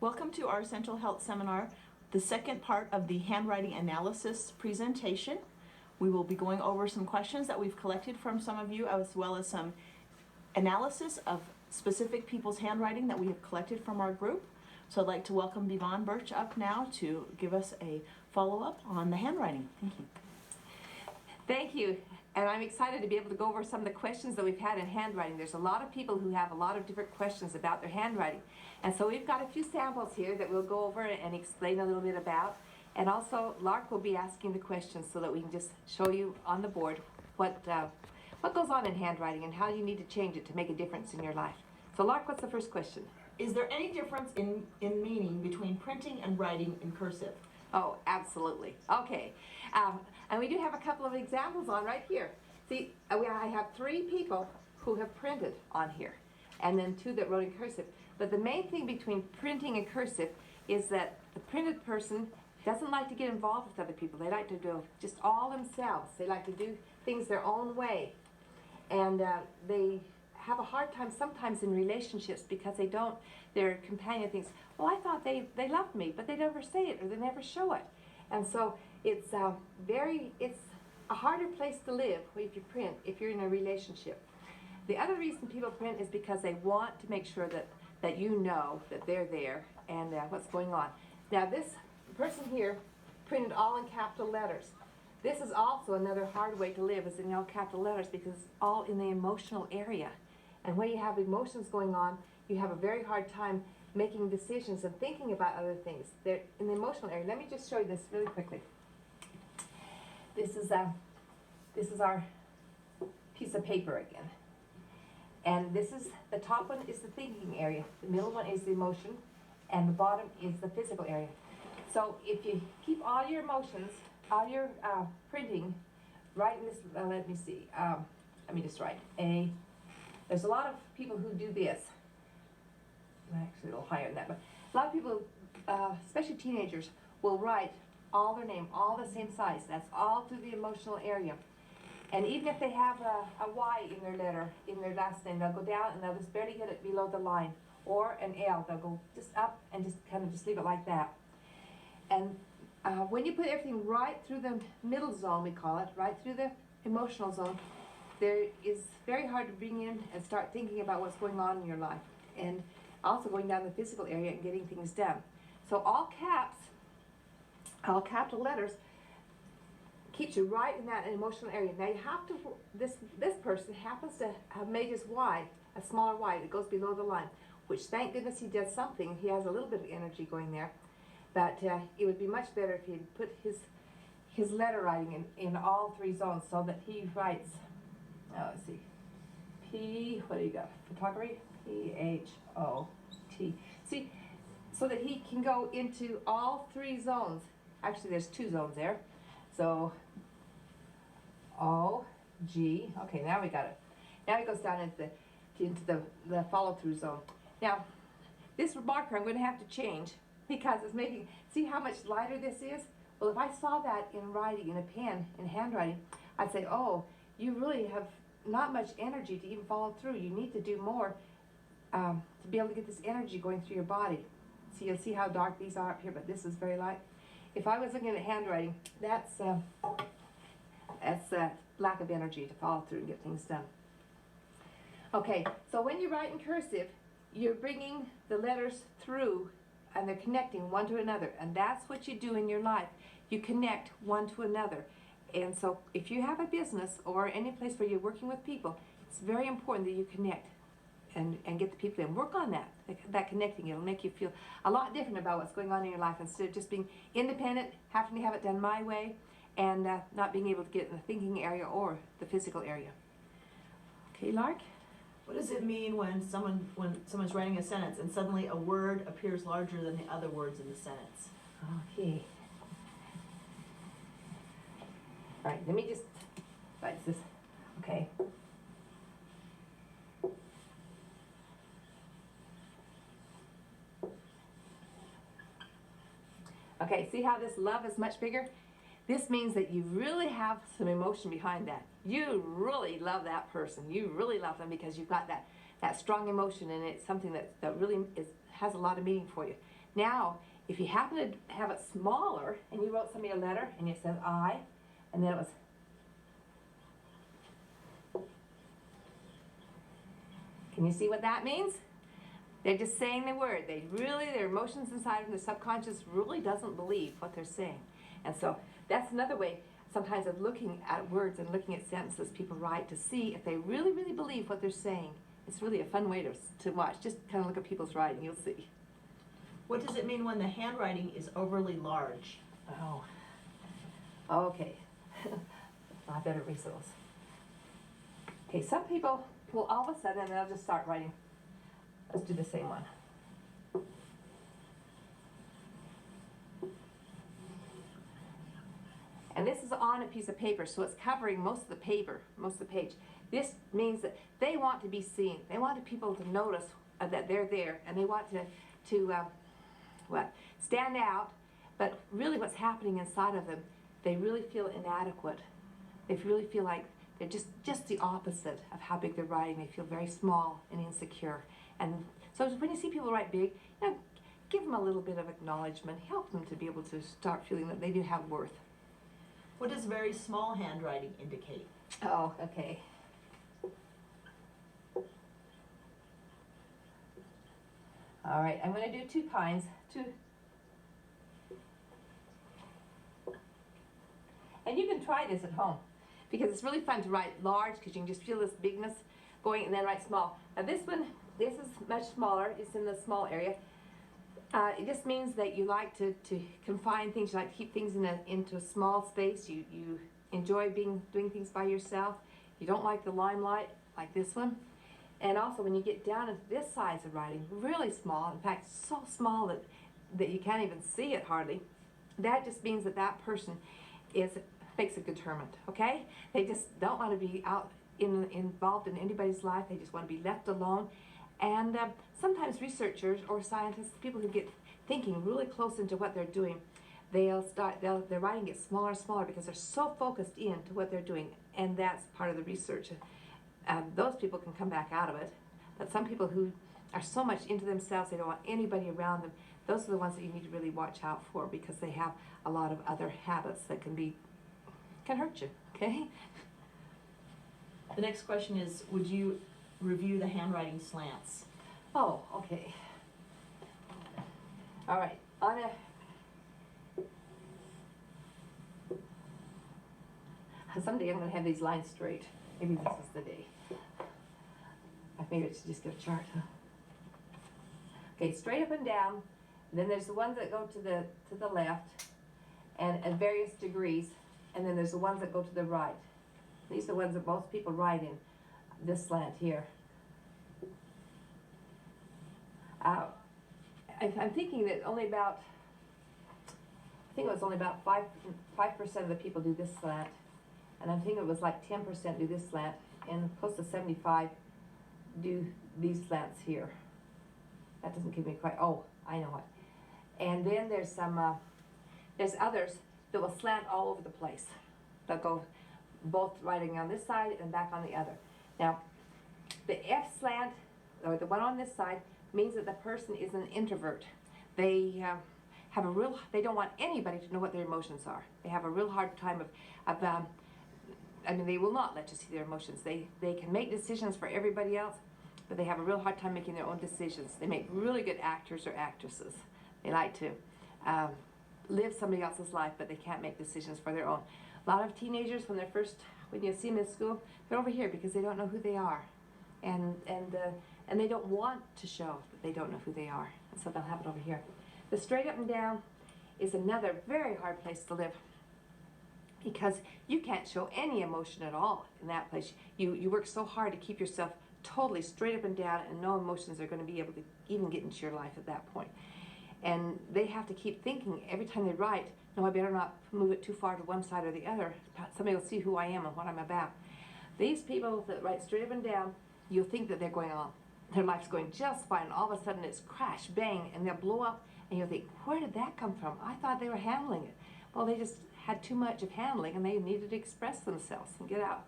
Welcome to our Essential Health Seminar, the second part of the handwriting analysis presentation. We will be going over some questions that we've collected from some of you, as well as some analysis of specific people's handwriting that we have collected from our group. So I'd like to welcome Yvonne Birch up now to give us a follow-up on the handwriting. Thank you. Thank you, and I'm excited to be able to go over some of the questions that we've had in handwriting. There's a lot of people who have a lot of different questions about their handwriting, and so we've got a few samples here that we'll go over and explain a little bit about, and also Lark will be asking the questions so that we can just show you on the board what goes on in handwriting and how you need to change it to make a difference in your life. So Lark, what's the first question? Is there any difference in meaning between printing and writing in cursive? Oh, absolutely. Okay. And we do have a couple of examples on right here. See, I have 3 people who have printed on here, and then 2 that wrote in cursive. But the main thing between printing and cursive is that the printed person doesn't like to get involved with other people. They like to do just all themselves. They like to do things their own way. And they have a hard time sometimes in relationships because their companion thinks, well, I thought they loved me, but they never say it or they never show it. And so it's a harder place to live if you print, if you're in a relationship. The other reason people print is because they want to make sure that you know that they're there and what's going on. Now this person here printed all in capital letters. This is also another hard way to live, is in all capital letters, because it's all in the emotional area. And when you have emotions going on, you have a very hard time making decisions and thinking about other things. They're in the emotional area. Let me just show you this really quickly. This is our piece of paper again. And the top one is the thinking area, the middle one is the emotion, and the bottom is the physical area. So if you keep all your emotions, all your printing, right in this, let me see, let me just write there's a lot of people who do this. Actually, a little higher than that, but a lot of people, especially teenagers, will write all their name, all the same size. That's all through the emotional area. And even if they have a Y in their letter, in their last name, they'll go down and they'll just barely get it below the line. Or an L, they'll go just up and just kind of just leave it like that. And when you put everything right through the middle zone, we call it, right through the emotional zone, there is very hard to bring in and start thinking about what's going on in your life. And also going down the physical area and getting things done. So all caps, all capital letters, keeps you right in that emotional area. Now you have to, this person happens to have made his Y, a smaller Y that goes below the line, which thank goodness he does something. He has a little bit of energy going there. But it would be much better if he'd put his letter writing in all 3 zones so that he writes, let's see, P, what do you got, photography? P-H-O-T. See, so that he can go into all 3 zones. Actually, there's 2 zones there. So, O-G, okay, now we got it. Now he goes down into the follow-through zone. Now, this marker I'm going to have to change because it's making, see how much lighter this is? Well, if I saw that in writing, in a pen, in handwriting, I'd say, oh, you really have not much energy to even follow through. You need to do more to be able to get this energy going through your body. So you'll see how dark these are up here, but this is very light. If I was looking at handwriting, that's lack of energy to follow through and get things done. Okay, so when you write in cursive, you're bringing the letters through and they're connecting one to another, and that's what you do in your life. You connect one to another. And so if you have a business or any place where you're working with people, it's very important that you connect and get the people in. Work on that connecting. It'll make you feel a lot different about what's going on in your life instead of just being independent, having to have it done my way, and not being able to get in the thinking area or the physical area. Okay, Lark? What does it mean when someone's writing a sentence and suddenly a word appears larger than the other words in the sentence? Okay. All right, let me just write this. Okay. Okay, see how this love is much bigger? This means that you really have some emotion behind that. You really love that person. You really love them because you've got that strong emotion, and it's something that really has a lot of meaning for you. Now, if you happen to have it smaller and you wrote somebody a letter and you said I, and then it was, can you see what that means? They're just saying the word. Their emotions inside of them, the subconscious really doesn't believe what they're saying. And so that's another way sometimes of looking at words and looking at sentences people write to see if they really, really believe what they're saying. It's really a fun way to watch. Just kind of look at people's writing, you'll see. What does it mean when the handwriting is overly large? Oh, okay. I better erase those. Okay, some people will all of a sudden they'll just start writing. Let's do the same one. And this is on a piece of paper, so it's covering most of the paper, most of the page. This means that they want to be seen. They want people to notice that they're there, and they want to stand out. But really what's happening inside of them, they really feel inadequate. They really feel like they're just the opposite of how big they're writing. They feel very small and insecure. And so when you see people write big, give them a little bit of acknowledgement. Help them to be able to start feeling that they do have worth. What does very small handwriting indicate? Oh, okay. All right, I'm going to do two kinds. And you can try this at home because it's really fun to write large because you can just feel this bigness going and then write small. Now this is much smaller. It's in the small area. It just means that you like to confine things. You like to keep things into a small space. You enjoy doing things by yourself. You don't like the limelight like this one. And also when you get down into this size of writing, really small, in fact so small that you can't even see it hardly, that just means that person makes it determined, okay? They just don't want to be involved in anybody's life. They just want to be left alone. And sometimes researchers or scientists, people who get thinking really close into what they're doing, their writing gets smaller and smaller because they're so focused into what they're doing. And that's part of the research. Those people can come back out of it. But some people who are so much into themselves, they don't want anybody around them, those are the ones that you need to really watch out for because they have a lot of other habits that can hurt you, okay? The next question is, would you review the handwriting slants? Oh, okay. All right. Someday I'm going to have these lines straight. Maybe this is the day. Maybe I should just get a chart, huh? Okay, straight up and down. Then there's the ones that go to the left, and at various degrees. And then there's the ones that go to the right. These are the ones that most people write in this slant here. I'm thinking that only about, I think it was only about 5% of the people do this slant. And I'm thinking it was like 10% do this slant, and close to 75 do these slants here. That doesn't give me quite, oh, I know it. And then there's there's others that will slant all over the place. They'll go both writing on this side and back on the other. Now, the F slant, or the one on this side, means that the person is an introvert. They they don't want anybody to know what their emotions are. They have a real hard time they will not let you see their emotions. They can make decisions for everybody else, but they have a real hard time making their own decisions. They make really good actors or actresses. They like to live somebody else's life, but they can't make decisions for their own. A lot of teenagers, when you see them in school, they're over here because they don't know who they are, and they don't want to show that they don't know who they are, and so they'll have it over here. The straight up and down is another very hard place to live because you can't show any emotion at all in that place. You work so hard to keep yourself totally straight up and down, and no emotions are going to be able to even get into your life at that point. And they have to keep thinking every time they write, no, I better not move it too far to one side or the other. Somebody will see who I am and what I'm about. These people that write straight up and down, you'll think that they're going on. Their life's going just fine, and all of a sudden it's crash, bang, and they'll blow up, and you'll think, where did that come from? I thought they were handling it. Well, they just had too much of handling, and they needed to express themselves and get out.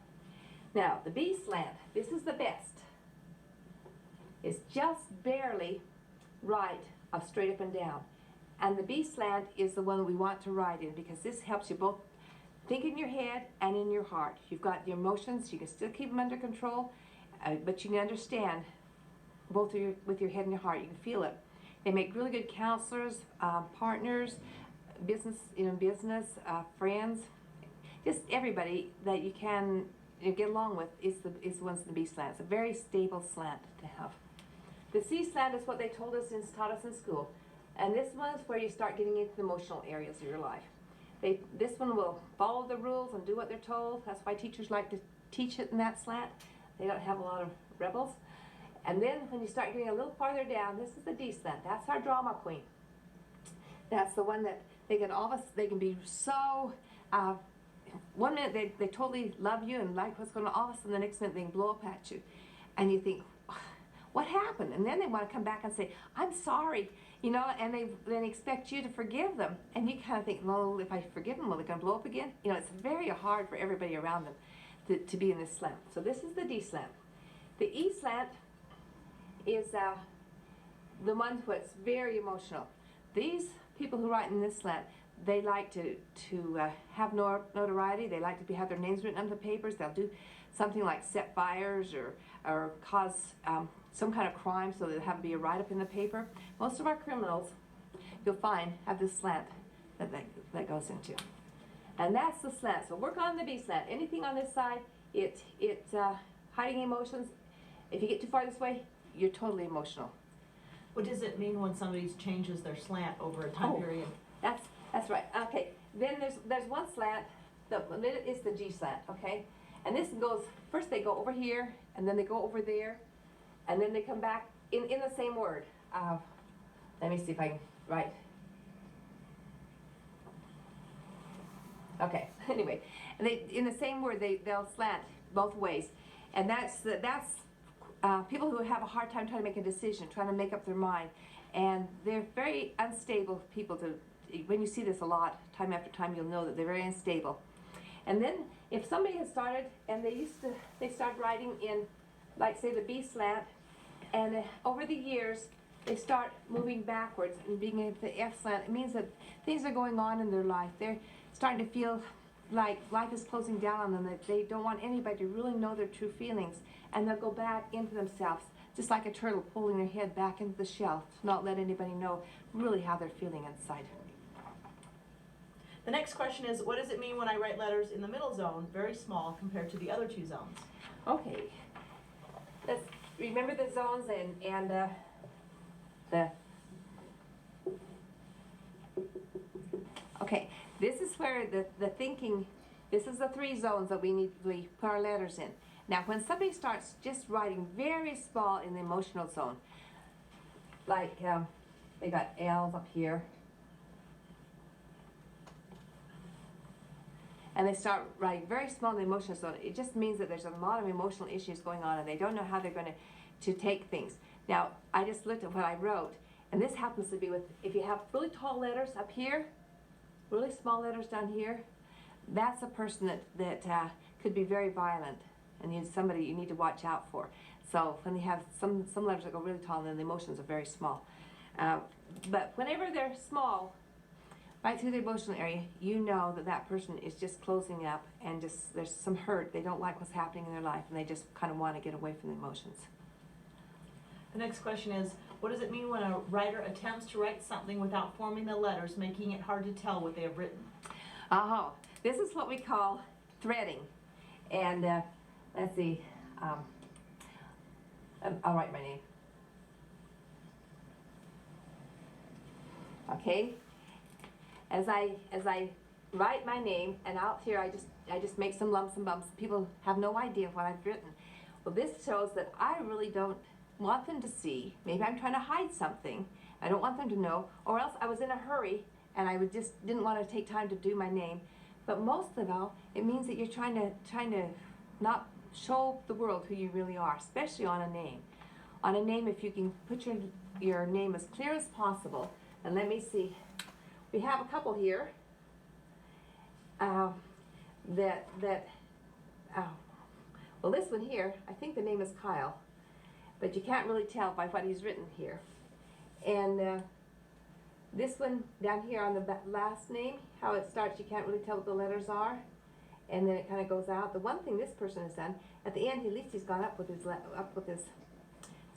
Now, the B slant, this is the best. It's just barely right straight up and down. And the B slant is the one that we want to write in, because this helps you both think in your head and in your heart. You've got your emotions, you can still keep them under control, but you can understand both with your head and your heart. You can feel it. They make really good counselors, partners, business, friends, just everybody that you can get along with is the ones in the B slant. It's a very stable slant to have. The C slant is what they taught us in school, and this one is where you start getting into the emotional areas of your life. This one will follow the rules and do what they're told. That's why teachers like to teach it in that slant. They don't have a lot of rebels. And then when you start getting a little farther down, this is the D slant. That's our drama queen. That's the one that they can be so, one minute they totally love you and like what's going on, all of a sudden the next minute they can blow up at you. And you think, what happened? And then they want to come back and say, I'm sorry, and they then expect you to forgive them. And you kind of think, well, if I forgive them, will they going to blow up again? It's very hard for everybody around them to be in this slant. So this is the D slant. The E slant is the one that's very emotional. These people who write in this slant, they like to have notoriety. They like to have their names written on the papers. They'll do something like set fires or cause some kind of crime, so they'll have to be a write-up in the paper. Most of our criminals, you'll find, have this slant that goes into. And that's the slant. So work on the B slant. Anything on this side, it's hiding emotions. If you get too far this way, you're totally emotional. What does it mean when somebody changes their slant over a time period? That's right. Okay. Then there's one slant. It's the G slant. Okay. And this goes first. They go over here, and then they go over there, and then they come back in the same word. Let me see if I can write. Okay. Anyway, and in the same word they'll slant both ways, and that's people who have a hard time trying to make a decision, trying to make up their mind, and they're very unstable people. When you see this a lot, time after time, you'll know that they're very unstable. And then if somebody has started and they start writing in, like say the B slant, and over the years they start moving backwards and being in the F slant, it means that things are going on in their life. They're starting to feel like life is closing down on them, that they don't want anybody to really know their true feelings, and they'll go back into themselves, just like a turtle pulling their head back into the shell, to not let anybody know really how they're feeling inside. The next question is, what does it mean when I write letters in the middle zone, very small, compared to the other two zones? Okay, let's remember the zones and the. Okay, this is where the thinking. This is the three zones that we put our letters in. Now, when somebody starts just writing very small in the emotional zone, like they got L's up here, and they start writing very small in the emotional zone, it just means that there's a lot of emotional issues going on, and they don't know how they're going to take things. Now, I just looked at what I wrote, and this happens to be with, if you have really tall letters up here, really small letters down here, that's a person that could be very violent, and is somebody you need to watch out for. So when they have some letters that go really tall, then the emotions are very small. But whenever they're small, right through the emotional area, you know that person is just closing up, and just there's some hurt. They don't like what's happening in their life, and they just kind of want to get away from the emotions. The next question is, what does it mean when a writer attempts to write something without forming the letters, making it hard to tell what they have written? This is what we call threading. And let's see, I'll write my name. Okay. As I write my name, and out here I just make some lumps and bumps. People have no idea what I've written. Well, this shows that I really don't want them to see. Maybe I'm trying to hide something. I don't want them to know, or else I was in a hurry and I didn't want to take time to do my name. But most of all, it means that you're trying to not show the world who you really are, especially on a name. On a name, if you can put your name as clear as possible. And let me see. We have a couple here well, this one here, I think the name is Kyle, but you can't really tell by what he's written here. And This one down here on the last name, how it starts, you can't really tell what the letters are, and then it kind of goes out. The one thing this person has done at the end, at least he's gone up with his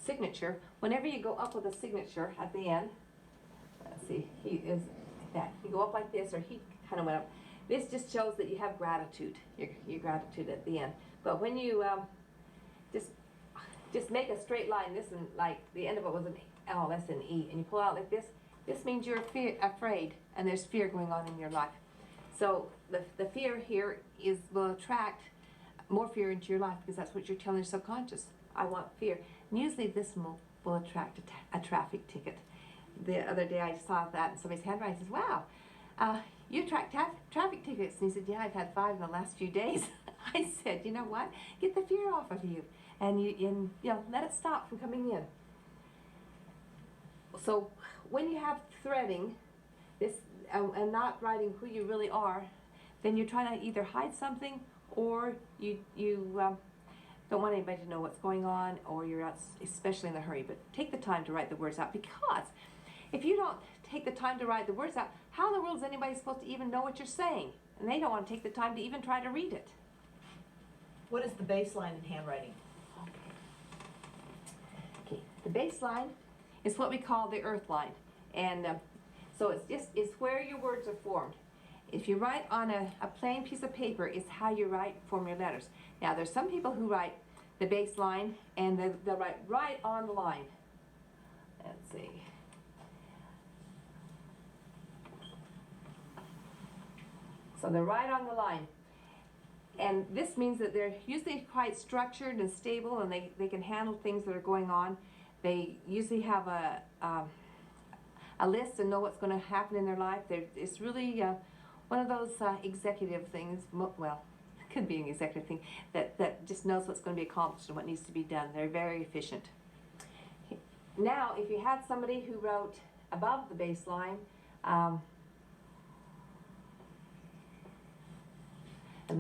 signature. Whenever you go up with a signature at the end, let's see, he is like that. You go up like this, or he kind of went up. This just shows that you have gratitude, your gratitude at the end. But when you just make a straight line, this and like the end of it was an oh, that's an E, and you pull out like this. This means you're afraid, and there's fear going on in your life. So the fear here will attract more fear into your life, because that's what you're telling your subconscious. I want fear. And usually this will attract a traffic ticket. The other day I saw that in somebody's handwriting. Says, "Wow, you attract traffic tickets." And he said, "Yeah, I've had 5 in the last few days." I said, "You know what? Get the fear off of you, and you know, let it stop from coming in." So when you have threading, this and not writing who you really are, then you're trying to either hide something, or you don't want anybody to know what's going on, or you're out, especially in a hurry. But take the time to write the words out, because if you don't take the time to write the words out, how in the world is anybody supposed to even know what you're saying? And they don't want to take the time to even try to read it. What is the baseline in handwriting? Okay, the baseline is what we call the earth line, and so it's where your words are formed. If you write on a plain piece of paper, it's how you form your letters. Now, there's some people who write the baseline, and they'll write right on the line. Let's see. So they're right on the line. And this means that they're usually quite structured and stable, and they can handle things that are going on. They usually have a list and know what's going to happen in their life. It's really one of those executive things. Well, it could be an executive thing that just knows what's going to be accomplished and what needs to be done. They're very efficient. Now, if you had somebody who wrote above the baseline, and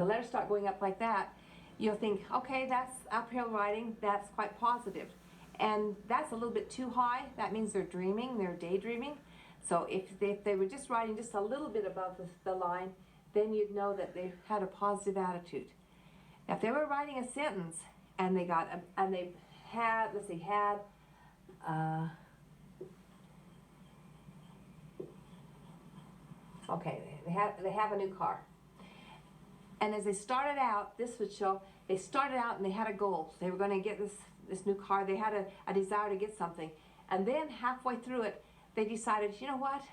the letters start going up like that, you'll think, okay, that's uphill writing, that's quite positive. And that's a little bit too high. That means they're dreaming, they're daydreaming. So if they were just writing just a little bit above the line, then you'd know that they had a positive attitude. Now, if they were writing a sentence and they had, let's see, okay, they have a new car. And as they started out, this would show, they started out and they had a goal. They were going to get this new car. They had a desire to get something. And then halfway through it, they decided, you know what?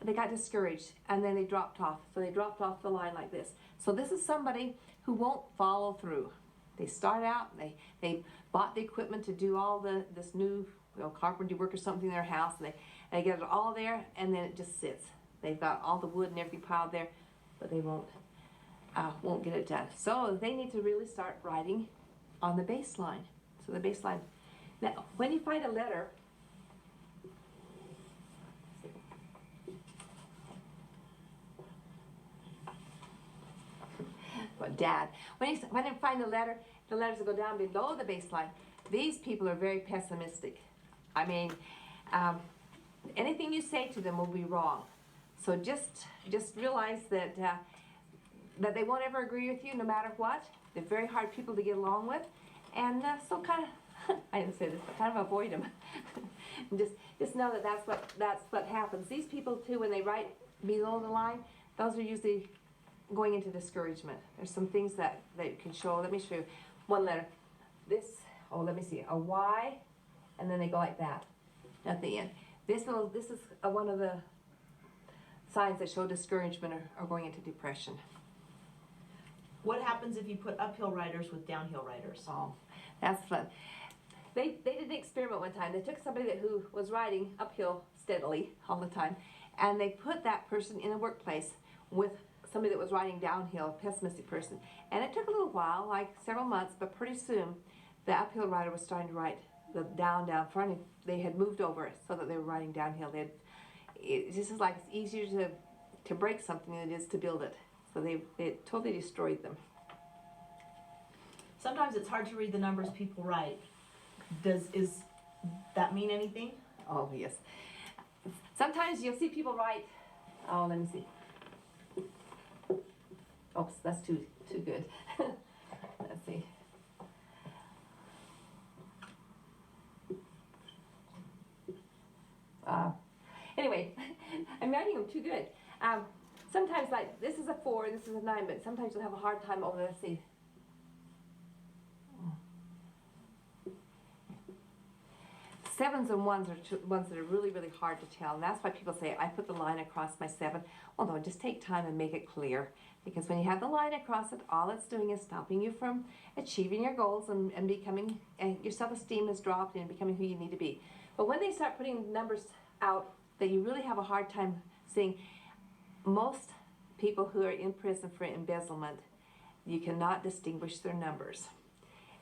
They got discouraged, and then they dropped off. So they dropped off the line like this. So this is somebody who won't follow through. They start out, they bought the equipment to do all this new carpentry work or something in their house. And they get it all there, and then it just sits. They've got all the wood and everything piled there, but they won't get it done. So they need to really start writing on the baseline. So the baseline. Now, when you find a letter, Dad, when you find a letter, the letters will go down below the baseline. These people are very pessimistic. I mean, anything you say to them will be wrong. So just realize that they won't ever agree with you no matter what. They're very hard people to get along with, and so kind of I didn't say this, but kind of avoid them. just know that that's what happens. These people too, when they write below the line, those are usually going into discouragement. There's some things that can show. Let me show you one letter. This, let me see, a Y, and then they go like that at the end. This is one of the signs that show discouragement or going into depression. What happens if you put uphill writers with downhill writers? Oh, that's fun. They did an experiment one time. They took somebody who was writing uphill steadily all the time, and they put that person in a workplace with somebody that was writing downhill, a pessimistic person. And it took a little while, like several months, but pretty soon the uphill writer was starting to write the down front. They had moved over so that they were writing downhill. It just is like it's easier to break something than it is to build it. So they totally destroyed them. Sometimes it's hard to read the numbers people write. Is that mean anything? Oh, yes. Sometimes you'll see people write, oh, let me see. Oops, that's too good. Let's see. Anyway, I'm writing them too good. Sometimes, like, this is a 4, this is a 9, but sometimes you'll have a hard time over, let's see. Sevens and ones are ones that are really, really hard to tell. And that's why people say, I put the line across my 7. Well, no, just take time and make it clear. Because when you have the line across it, all it's doing is stopping you from achieving your goals and becoming, and your self-esteem is dropped and becoming who you need to be. But when they start putting numbers out that you really have a hard time seeing, most people who are in prison for embezzlement, you cannot distinguish their numbers.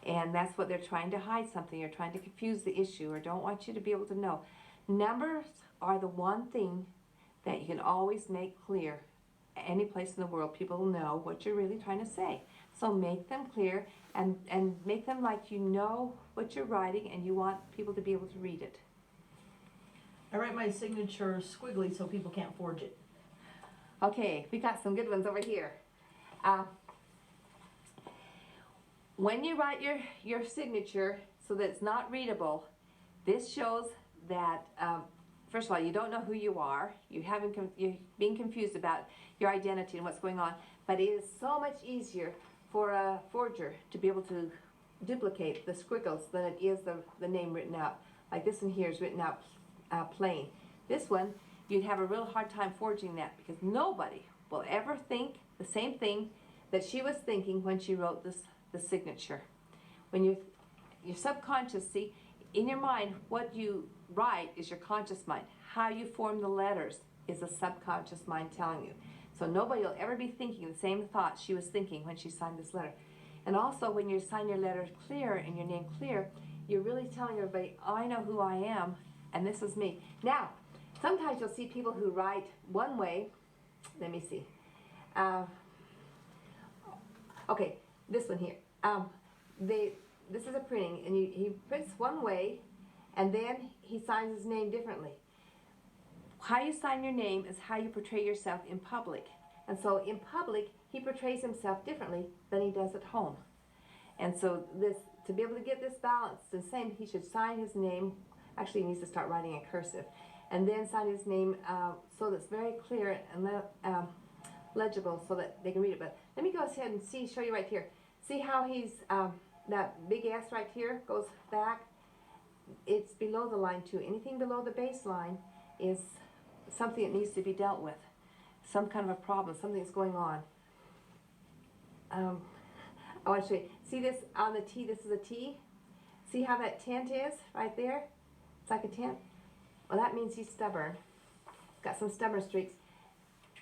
And that's what they're trying to hide something, or trying to confuse the issue, or don't want you to be able to know. Numbers are the one thing that you can always make clear. Any place in the world, people will know what you're really trying to say. So make them clear and make them like you know what you're writing and you want people to be able to read it. I write my signature squiggly so people can't forge it. Okay, we got some good ones over here. When you write your signature so that it's not readable, this shows that, first of all, you don't know who you are. You're being confused about your identity and what's going on. But it is so much easier for a forger to be able to duplicate the squiggles than it is the name written out. Like this one here is written out plain. This one, you'd have a real hard time forging that because nobody will ever think the same thing that she was thinking when she wrote the signature. When your subconscious, see, in your mind, what you write is your conscious mind. How you form the letters is the subconscious mind telling you. So nobody will ever be thinking the same thoughts she was thinking when she signed this letter. And also when you sign your letter clear and your name clear, you're really telling everybody, I know who I am and this is me. Now, sometimes you'll see people who write one way. Let me see. Okay, this one here. This is a printing, and he prints one way, and then he signs his name differently. How you sign your name is how you portray yourself in public. And so in public, he portrays himself differently than he does at home. And so to be able to get this balance, the same, he should sign his name. Actually, he needs to start writing in cursive. And then sign his name so that it's very clear and legible so that they can read it. But let me go ahead and show you right here. See how he's, that big S right here goes back? It's below the line too. Anything below the baseline is something that needs to be dealt with. Some kind of a problem, something that's going on. I want to show you. See this on the T, this is a T? See how that tent is right there? It's like a tent. Well, that means he's stubborn. Got some stubborn streaks.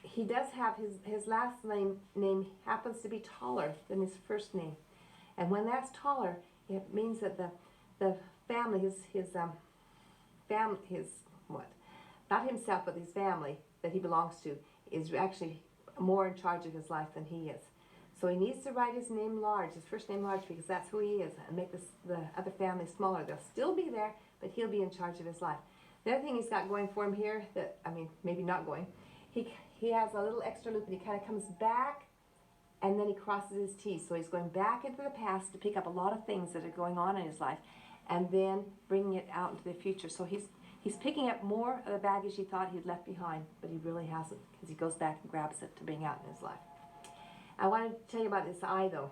He does have his last name happens to be taller than his first name. And when that's taller, it means that the family, his what? Not himself, but his family that he belongs to is actually more in charge of his life than he is. So he needs to write his name large, his first name large, because that's who he is, and make the other family smaller. They'll still be there, but he'll be in charge of his life. The other thing he's got going for him here, that, I mean, maybe not going, he has a little extra loop and he kind of comes back and then he crosses his T's. So he's going back into the past to pick up a lot of things that are going on in his life and then bringing it out into the future. So he's picking up more of the baggage he thought he'd left behind, but he really hasn't, because he goes back and grabs it to bring out in his life. I wanted to tell you about this eye though.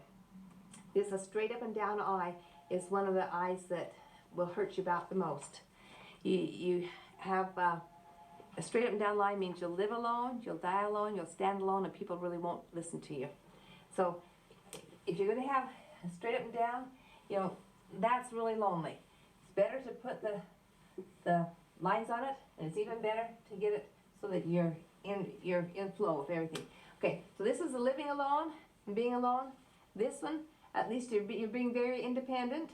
This a straight up and down eye is one of the eyes that will hurt you about the most. You have a straight up and down line means you'll live alone, you'll die alone, you'll stand alone, and people really won't listen to you. So if you're going to have a straight up and down, you know, that's really lonely. It's better to put the lines on it, and it's even better to get it so that you're in flow with everything. Okay, so this is the living alone and being alone. This one, at least you're being very independent.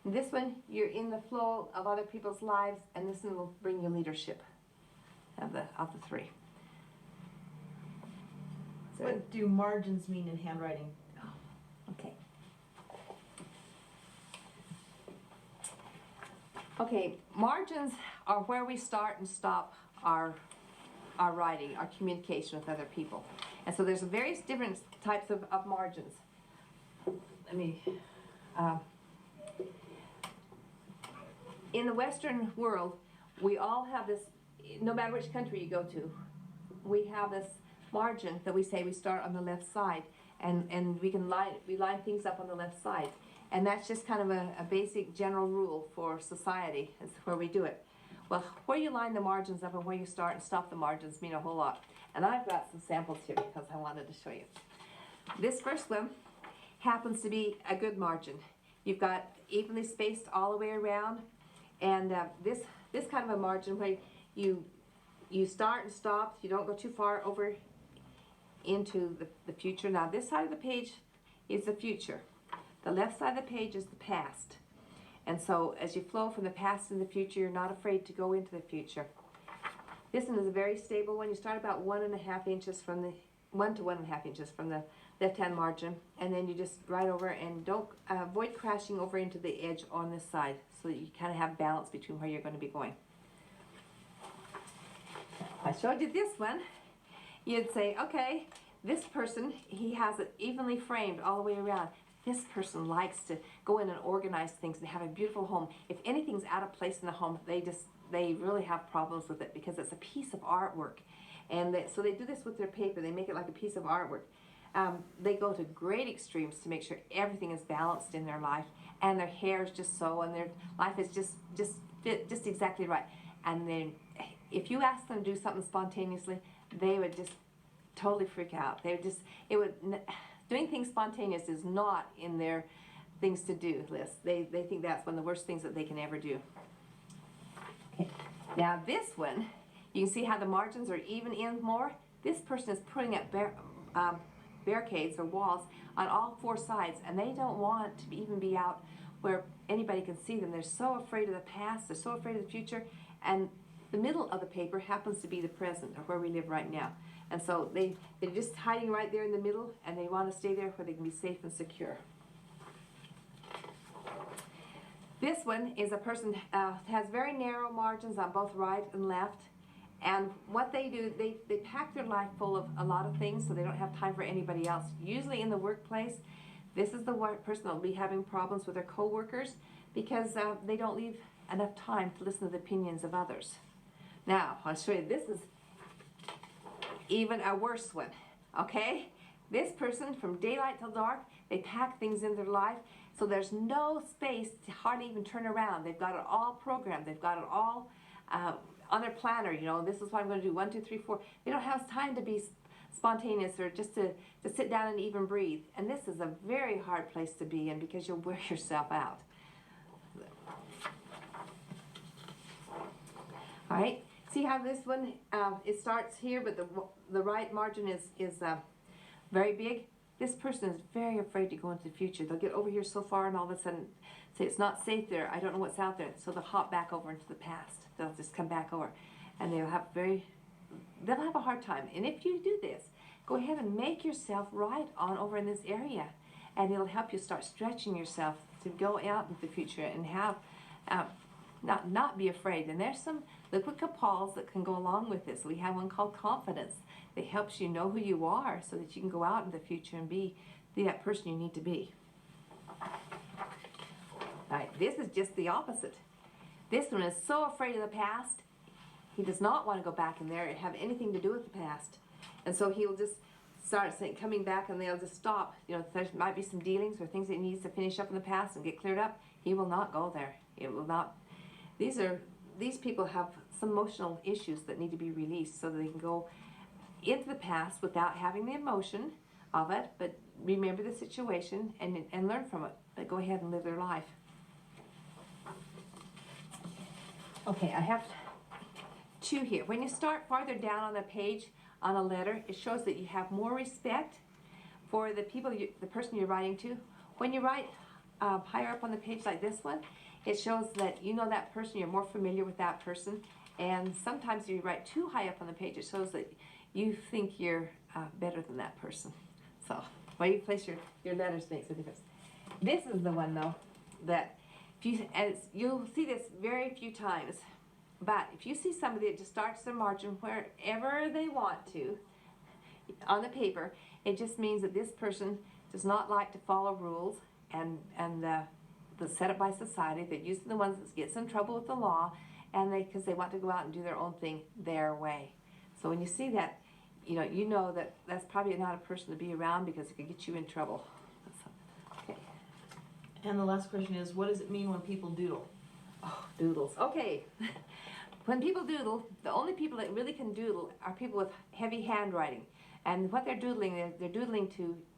And this one, you're in the flow of other people's lives, and this one will bring you leadership of the three. So, What do margins mean in handwriting? okay. Okay, margins are where we start and stop our writing, our communication with other people. And so there's various different types of margins. Let me, in the Western world, we all have this, no matter which country you go to, we have this margin that we say we start on the left side, and we line things up on the left side. And that's just kind of a basic general rule for society, is where we do it. Well, where you line the margins up and where you start and stop the margins mean a whole lot. And I've got some samples here because I wanted to show you. This first one happens to be a good margin. You've got evenly spaced all the way around, and this kind of a margin where you start and stop, you don't go too far over into the future. Now this side of the page is the future. The left side of the page is the past. And so as you flow from the past to the future, you're not afraid to go into the future. This one is a very stable one. You start about 1.5 inches from the 1 to 1.5 inches from the left-hand margin, and then you just right over, and don't avoid crashing over into the edge on this side, so that you kind of have balance between where you're going to be going. I showed you this one. You'd say, okay, this person, he has it evenly framed all the way around. This person likes to go in and organize things and have a beautiful home. If anything's out of place in the home, they really have problems with it because it's a piece of artwork. And so they do this with their paper. They make it like a piece of artwork. They go to great extremes to make sure everything is balanced in their life, and their hair is just so, and their life is just fit just exactly right. And then if you ask them to do something spontaneously, they would just totally freak out. Doing things spontaneous is not in their things to do list. They think that's one of the worst things that they can ever do. Okay. Now this one, you can see how the margins are even in more. This person is putting up barricades or walls on all 4 sides, and they don't want to even be out where anybody can see them. They're so afraid of the past, they're so afraid of the future, and the middle of the paper happens to be the present, or where we live right now. And so they're just hiding right there in the middle, and they want to stay there where they can be safe and secure. This one is a person has very narrow margins on both right and left. And what they do, they pack their life full of a lot of things, so they don't have time for anybody else. Usually in the workplace, this is the person that will be having problems with their coworkers because they don't leave enough time to listen to the opinions of others. Now, I'll show you, this is even a worse one, okay? This person, from daylight till dark, they pack things in their life, so there's no space to hardly even turn around. They've got it all programmed. They've got it all on their planner. You know, this is what I'm going to do, 1, 2, 3, 4. They don't have time to be spontaneous or just to sit down and even breathe. And this is a very hard place to be in because you'll wear yourself out. All right. See how this one, it starts here, but the right margin is very big. This person is very afraid to go into the future. They'll get over here so far and all of a sudden say, it's not safe there, I don't know what's out there. So they'll hop back over into the past. They'll just come back over. And they'll have a hard time. And if you do this, go ahead and make yourself right on over in this area. And it'll help you start stretching yourself to go out into the future and have, not be afraid. And there's some liquid capals that can go along with this. We have one called confidence that helps you know who you are so that you can go out in the future and be that person you need to be. All right, this is just the opposite. This one is so afraid of the past, he does not want to go back in there and have anything to do with the past. And so he'll just start coming back, and they'll just stop. You know, there might be some dealings or things that he needs to finish up in the past and get cleared up. He will not go there. It will not. These people have some emotional issues that need to be released so that they can go into the past without having the emotion of it, but remember the situation and learn from it. But go ahead and live their life. Okay, I have 2 here. When you start farther down on the page on a letter, it shows that you have more respect for the person you're writing to. When you write higher up on the page like this one, it shows that you know that person, you're more familiar with that person. And sometimes if you write too high up on the page, it shows that you think you're better than that person. So where you place your letters makes a difference. This is the one though that you'll see this very few times But if you see somebody that just starts their margin wherever they want to on the paper, it just means that this person does not like to follow rules and the set up by society. They're usually the ones that gets in trouble with the law, and because they want to go out and do their own thing their way. So when you see that, you know that that's probably not a person to be around because it could get you in trouble. Okay. And the last question is, what does it mean when people doodle? Oh, doodles. Okay. When people doodle, the only people that really can doodle are people with heavy handwriting. And what they're doodling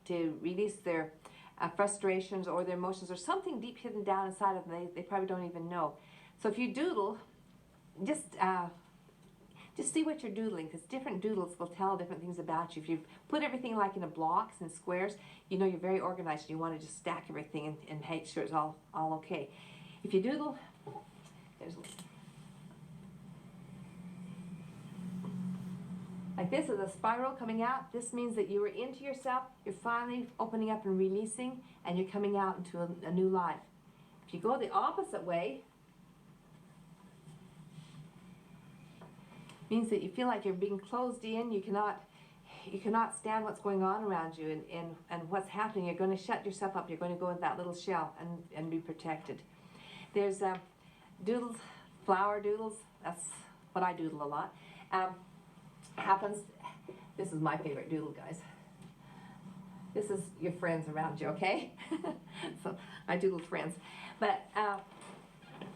to release their frustrations or their emotions or something deep hidden down inside of them they probably don't even know. So if you doodle, just see what you're doodling, because different doodles will tell different things about you. If you put everything like in a blocks and squares, you're very organized and you want to just stack everything and make sure it's all okay. If you doodle, like this is a spiral coming out. This means that you were into yourself, you're finally opening up and releasing, and you're coming out into a new life. If you go the opposite way, means that you feel like you're being closed in. You cannot stand what's going on around you and what's happening. You're going to shut yourself up. You're going to go in that little shell and be protected. There's doodles, flower doodles. That's what I doodle a lot. This is my favorite doodle, guys. This is your friends around you, okay? So I doodle friends. But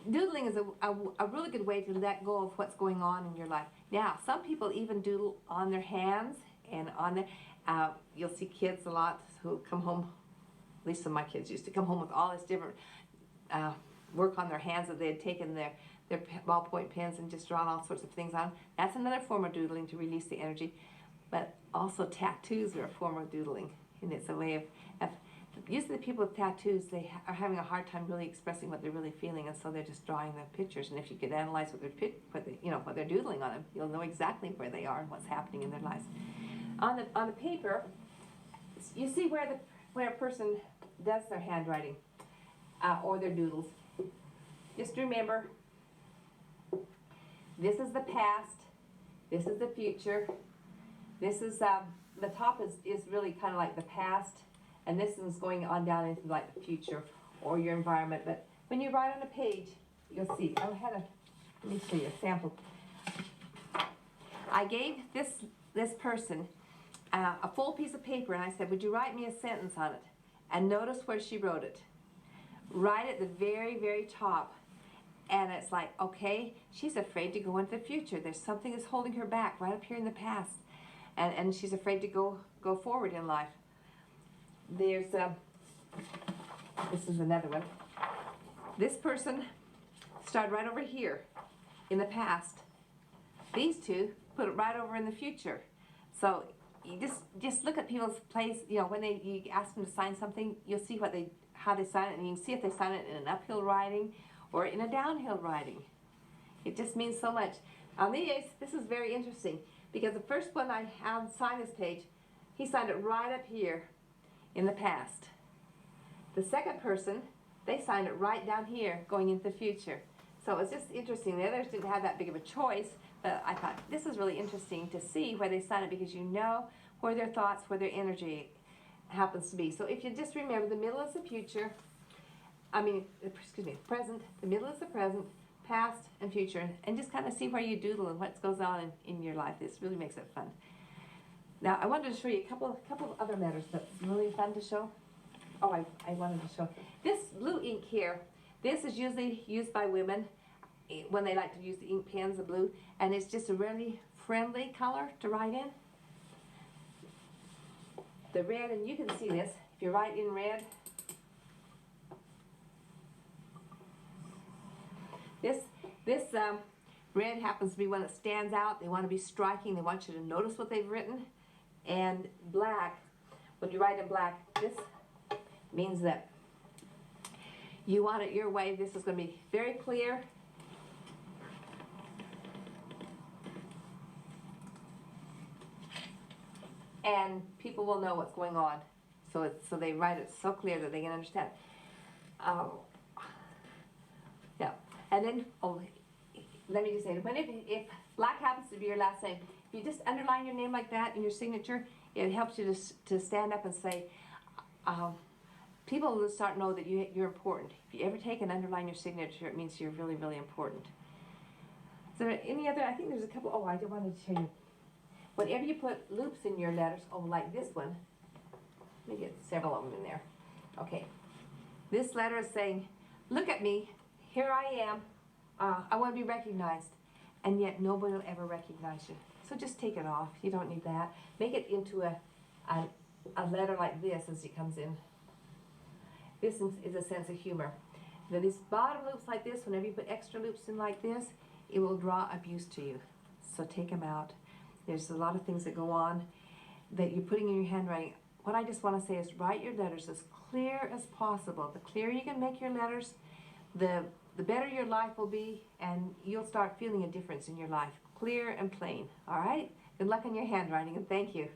doodling is a really good way to let go of what's going on in your life. Now, some people even doodle on their hands and on their, you'll see kids a lot who come home, at least some of my kids used to come home with all this different work on their hands that they had taken their ballpoint pens and just drawn all sorts of things on. That's another form of doodling to release the energy. But also tattoos are a form of doodling, and it's a way of usually the people with tattoos, they are having a hard time really expressing what they're really feeling, and so they're just drawing the pictures. And if you could analyze what they're doodling on them, you'll know exactly where they are and what's happening in their lives. On the paper, you see where a person does their handwriting or their doodles. Just remember, this is the past, this is the future, this is the top is really kind of like the past. And this is going on down into like the future or your environment. But when you write on a page, you'll see. Let me show you a sample. I gave this person a full piece of paper, and I said, would you write me a sentence on it? And notice where she wrote it. Right at the very, very top. And it's like, okay, she's afraid to go into the future. There's something that's holding her back right up here in the past. And she's afraid to go forward in life. There's, this is another one. This person started right over here in the past. These two put it right over in the future. So you just look at people's place, when you ask them to sign something, you'll see how they sign it, and you can see if they sign it in an uphill writing or in a downhill writing. It just means so much. On these, this is very interesting, because the first one I have signed this page, he signed it right up here in the past. The second person, they signed it right down here going into the future. So it was just interesting. The others didn't have that big of a choice, but I thought this is really interesting to see where they sign it, because you know where their thoughts, where their energy happens to be. So if you just remember, the middle is the future, present, the middle is the present, past and future, and just kind of see where you doodle and what goes on in your life. This really makes it fun. Now, I wanted to show you a couple of other matters that's really fun to show. Oh, I wanted to show. This blue ink here, this is usually used by women when they like to use the ink pens, the blue, and it's just a really friendly color to write in. The red, and you can see this, if you write in red, this red happens to be one that stands out. They want to be striking. They want you to notice what they've written. And black, when you write in black, this means that you want it your way. This is going to be very clear. And people will know what's going on. So they write it so clear that they can understand. Yeah. And then, let me just say, if black happens to be your last name, if you just underline your name like that in your signature, it helps you to stand up and say, people will start to know that you're important. If you ever take and underline your signature, it means you're really, really important. Is there any other? I think there's a couple. Oh, I wanted to show you. Whenever you put loops in your letters, oh, like this one, let me get several of them in there. Okay. This letter is saying, look at me, here I am, I want to be recognized, and yet nobody will ever recognize you. So just take it off, you don't need that. Make it into a letter like this as it comes in. This is a sense of humor. Now these bottom loops like this, whenever you put extra loops in like this, it will draw abuse to you. So take them out. There's a lot of things that go on that you're putting in your handwriting. What I just want to say is write your letters as clear as possible. The clearer you can make your letters, the better your life will be, and you'll start feeling a difference in your life. Clear and plain, all right? Good luck on your handwriting, and thank you.